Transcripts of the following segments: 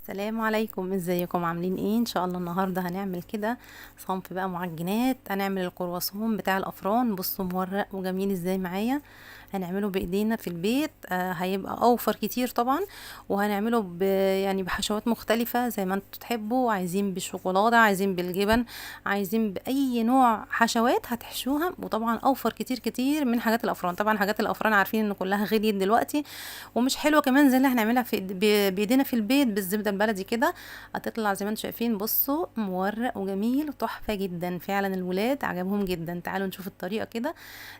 السلام عليكم، ازيكم عاملين ايه؟ ان شاء الله النهارده هنعمل كده صنف بقى معجنات. هنعمل الكرواسون بتاع الافران. بصوا مورق وجميل ازاي معايا. هنعمله بايدينا في البيت. هيبقى اوفر كتير طبعا. وهنعمله يعني بحشوات مختلفة زي ما انتوا تحبوا، عايزين بالشوكولاتة، عايزين بالجبن، عايزين باي نوع حشوات هتحشوها. وطبعا اوفر كتير كتير من حاجات الافران. طبعا حاجات الافران عارفين ان كلها غليت دلوقتي ومش حلوه كمان زي اللي هنعملها بايدينا في البيت بالزبده البلدي كده. هتطلع زي ما انتم شايفين. بصوا مورق وجميل وتحفه جدا فعلا. الولاد عجبهم جدا. تعالوا نشوف الطريقه كده.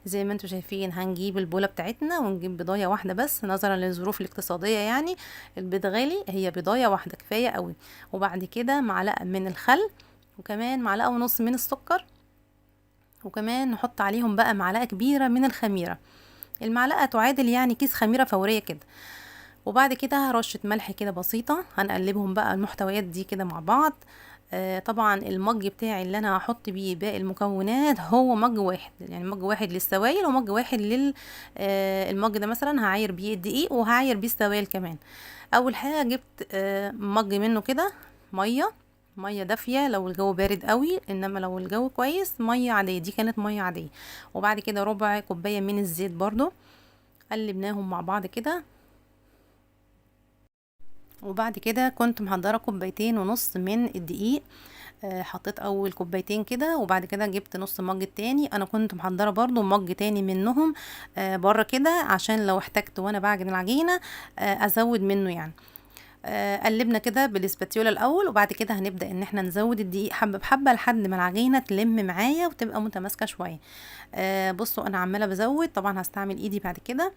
زي ما انتم شايفين هنجيب البوله بتاعتنا ونجيب بيضايه واحده بس نظرا للظروف الاقتصاديه يعني. البيض غالي، هي بيضايه واحده كفايه قوي. وبعد كده معلقه من الخل، وكمان معلقه ونص من السكر، وكمان نحط عليهم بقى معلقه كبيره من الخميره. المعلقه تعادل يعني كيس خميره فوريه كده. وبعد كده رشة ملح كده بسيطة. هنقلبهم بقى المحتويات دي كده مع بعض. طبعا المج بتاعي اللي انا هحط بيه باقي المكونات هو مج واحد، يعني مج واحد للسوائل ومج واحد المج ده مثلا هعاير بيه الدقيق وهعاير بيه السوائل كمان. اول حاجة جبت مج منه كده ميه دافيه لو الجو بارد قوي، انما لو الجو كويس ميه عاديه. دي كانت ميه عاديه. وبعد كده ربع كوبايه من الزيت برضو. قلبناهم مع بعض كده. وبعد كده كنت محضرة كوبايتين ونص من الدقيق. حطيت اول كوبايتين كده، وبعد كده جبت نص مج التاني. انا كنت محضرة برضو مج تاني منهم بره كده عشان لو احتجت وانا بعجن العجينة ازود منه يعني. قلبنا كده بالاسباتيولا الاول، وبعد كده هنبدا ان احنا نزود الدقيق حبه بحبه لحد ما العجينه تلم معايا وتبقى متماسكه شويه. بصوا انا عماله بزود. طبعا هستعمل ايدي بعد كده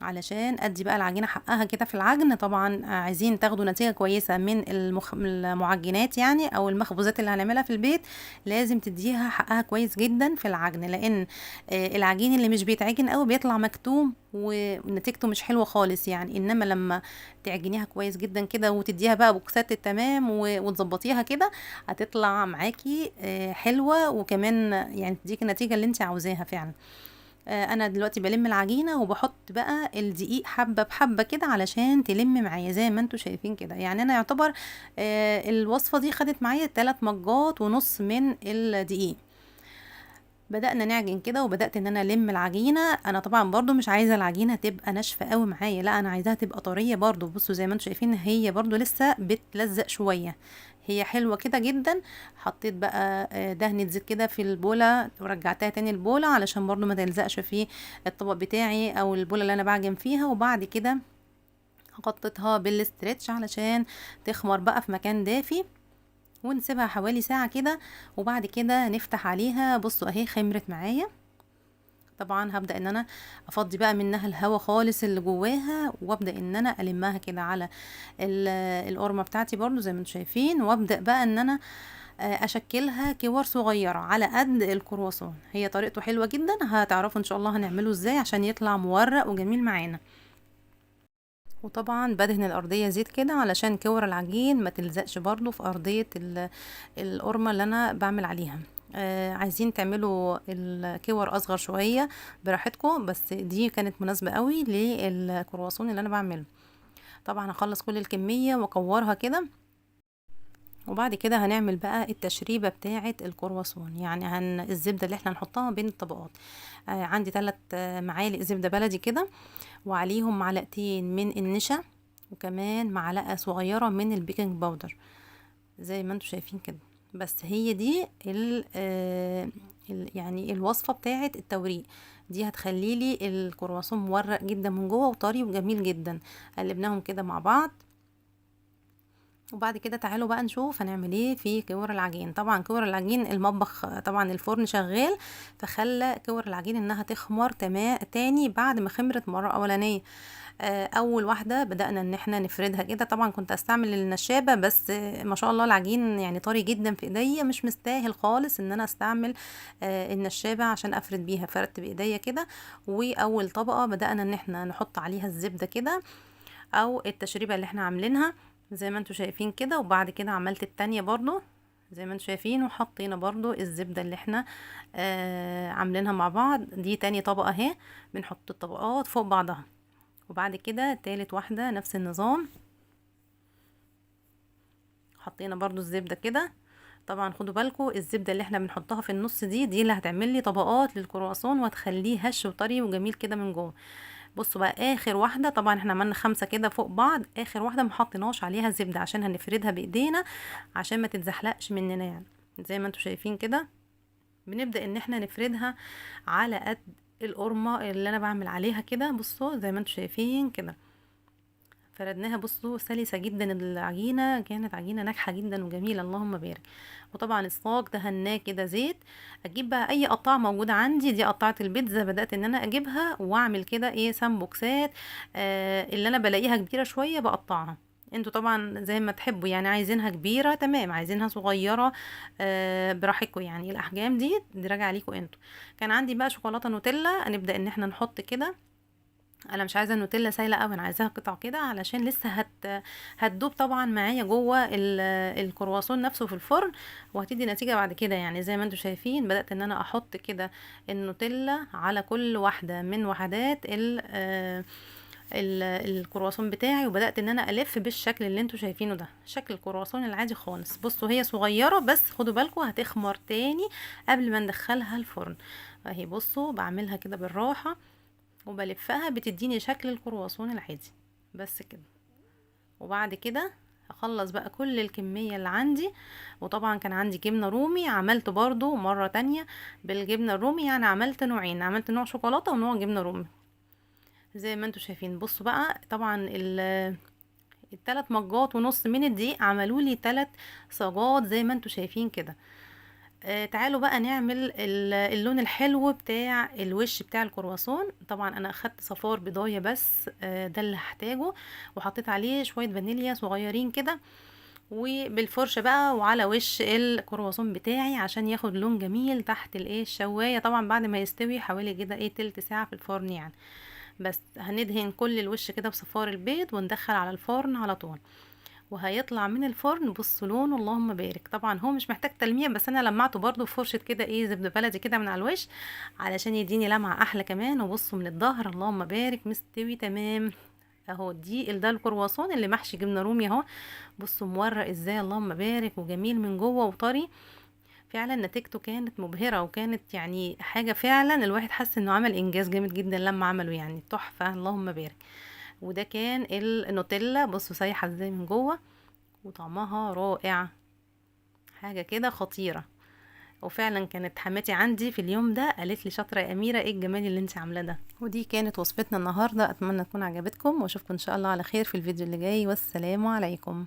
علشان ادي بقى العجينه حقها كده في العجن. طبعا عايزين تاخدوا نتيجه كويسه من المعجنات يعني او المخبوزات اللي هنعملها في البيت. لازم تديها حقها كويس جدا في العجن، لان العجين اللي مش بيتعجن قوي بيطلع مكتوم ونتيجته مش حلوه خالص يعني. انما لما تعجنيها كويس جدا كده وتديها بقى بوكسات التمام وتظبطيها كده هتطلع معاكي حلوه، وكمان يعني تديكي النتيجه اللي انت عاوزاها فعلا. انا دلوقتي بلم العجينه وبحط بقى الدقيق حبه بحبه كده علشان تلم معايا زي ما انتوا شايفين كده. يعني انا يعتبر الوصفه دي خدت معايا 3 مجات ونص من الدقيق. بدأنا نعجن كده وبدأت ان انا الم العجينة. انا طبعا برضو مش عايزة العجينة تبقى ناشفة قوي معايا، لا انا عايزاها تبقى طرية برضو. بصوا زي ما انتم شايفين هي برضو لسه بتلزق شوية. هي حلوة كده جدا. حطيت بقى دهنة زيت كده في البولة ورجعتها تاني البولة علشان برضو ما تلزقش في الطبق بتاعي او البولة اللي انا بعجن فيها. وبعد كده غطيتها بالاسترتش علشان تخمر بقى في مكان دافي، ونسيبها حوالي ساعة كده. وبعد كده نفتح عليها. بصوا اهي خمرت معايا. طبعا هبدأ ان انا افضي بقى منها الهواء خالص اللي جواها، وابدأ ان انا المها كده على القرمة بتاعتي برضو زي ما انتم شايفين. وابدأ بقى ان انا اشكلها كور صغيرة على قد الكرواسون. هي طريقته حلوة جدا، هتعرفوا ان شاء الله هنعمله ازاي عشان يطلع مورق وجميل معانا. وطبعا بدهن الارضيه زيت كده علشان كور العجين ما تلزقش برضو في ارضيه القرمه اللي انا بعمل عليها. عايزين تعملوا الكور اصغر شويه براحتكم، بس دي كانت مناسبه قوي للكرواسون اللي انا بعمله. طبعا هخلص كل الكميه واكورها كده. وبعد كده هنعمل بقى التشريبة بتاعة الكرواسون. يعني الزبدة اللي احنا هنحطها بين الطبقات. عندي 3 معالق زبدة بلدي كده، وعليهم معلقتين من النشا، وكمان معلقة صغيرة من البيكنج باودر زي ما انتوا شايفين كده. بس هي دي يعني الوصفة بتاعة التوريق. دي هتخلي لي الكرواسون مورق جدا من جوه وطري وجميل جدا. قلبناهم كده مع بعض. وبعد كده تعالوا بقى نشوف هنعمل ايه في كور العجين. طبعا كور العجين المطبخ طبعا الفرن شغال، فخلى كور العجين انها تخمر تاني بعد ما خمرت مرة اولانية. اول واحدة بدأنا ان احنا نفردها كده. طبعا كنت استعمل النشابة بس ما شاء الله العجين يعني طري جدا في ايديا، مش مستاهل خالص ان انا استعمل النشابة عشان افرد بيها. فردت بايديا كده. واول طبقة بدأنا ان احنا نحط عليها الزبدة كده او التشريبة اللي احنا عاملينها زي ما انتوا شايفين كده. وبعد كده عملت التانية برضو زي ما انتوا شايفين، وحطينا برضو الزبدة اللي احنا عاملينها مع بعض. دي تاني طبقة اهي. بنحط الطبقات فوق بعضها. وبعد كده تالت واحدة نفس النظام. حطينا برضو الزبدة كده. طبعا خدوا بالكم الزبدة اللي احنا بنحطها في النص دي اللي هتعمل لي طبقات للكرواسون وهتخليه هش وطري وجميل كده من جوه. بصوا بقى اخر واحدة، طبعا احنا عملنا 5 كده فوق بعض، اخر واحدة محطيناش عليها زبدة عشان هنفردها بايدينا عشان ما تتزحلقش مننا يعني. زي ما انتوا شايفين كده بنبدأ ان احنا نفردها على قد القرمة اللي انا بعمل عليها كده. بصوا زي ما انتوا شايفين كده فردناها. بصوا سلسة جدا العجينة، كانت عجينة ناجحة جدا وجميلة اللهم بارك. وطبعا الصاج دهناه كده زيت. اجيب بقى اي قطعة موجودة عندي، دي قطعة البيتزا بدأت ان انا اجيبها واعمل كده ايه سامبوكسات. اللي انا بلاقيها كبيرة شوية بقطعها. انتوا طبعا زي ما تحبوا يعني، عايزينها كبيرة تمام، عايزينها صغيرة براحتكم يعني. الاحجام دي راجعة عليكم انتوا. كان عندي بقى شوكولاتة نوتيلا، نبدأ ان احنا نحط كده. انا مش عايزه النوتيلا سايله قوي، انا عايزاها قطع كده علشان لسه هتدوب طبعا معايا جوه الكرواسون نفسه في الفرن، وهتدي نتيجه بعد كده يعني. زي ما انتم شايفين بدات ان انا احط كده النوتيلا على كل واحده من وحدات الكرواسون بتاعي، وبدات ان انا الف بالشكل اللي انتوا شايفينه ده، شكل الكرواسون العادي خالص. بصوا هي صغيره بس خدوا بالكم هتخمر تاني قبل ما ندخلها الفرن اهي. بصوا بعملها كده بالراحه وبلفها بتديني شكل الكرواسون العادي بس كده. وبعد كده اخلص بقى كل الكمية اللي عندي. وطبعا كان عندي جبنة رومي، عملت برضو مرة تانية بالجبنة الرومي، يعني عملت نوعين، عملت نوع شوكولاتة ونوع جبنة رومي زي ما انتوا شايفين. بصوا بقى طبعا ال3 مجات ونص من الدقيق عملوا لي 3 صاجات زي ما انتوا شايفين كده. تعالوا بقى نعمل اللون الحلو بتاع الوش بتاع الكرواسون. طبعا انا اخدت صفار بيضايه بس ده اللي هحتاجه، وحطيت عليه شويه فانيليا صغيرين كده، وبالفرشه بقى وعلى وش الكرواسون بتاعي عشان ياخد لون جميل تحت الايه الشوايه. طبعا بعد ما يستوي حوالي كده ايه تلت ساعه في الفرن يعني. بس هندهن كل الوش كده بصفار البيض وندخل على الفرن على طول، وهيطلع من الفرن. بصوا لونه اللهم بارك. طبعا هو مش محتاج تلميع، بس انا لمعته برضو بفرشه كده ايه زبده بلدي كده من على الوش علشان يديني لمعه احلى كمان. وبصوا من الظهر اللهم بارك مستوي تمام اهو. ده الكرواسون اللي محشي جبنه رومي اهو. بصوا مورق ازاي اللهم بارك وجميل من جوه وطري. فعلا نتيجته كانت مبهره، وكانت يعني حاجه فعلا الواحد حس انه عمل انجاز جامد جدا لما عمله يعني، تحفه اللهم بارك. وده كان النوتيلا. بصوا سايحه ازاي من جوه وطعمها رائع، حاجة كده خطيرة. وفعلا كانت حماتي عندي في اليوم ده قالت لي شاطرة يا أميرة، ايه الجمال اللي انت عاملاه ده. ودي كانت وصفتنا النهاردة، أتمنى تكون عجبتكم، واشوفكم إن شاء الله على خير في الفيديو اللي جاي، والسلام عليكم.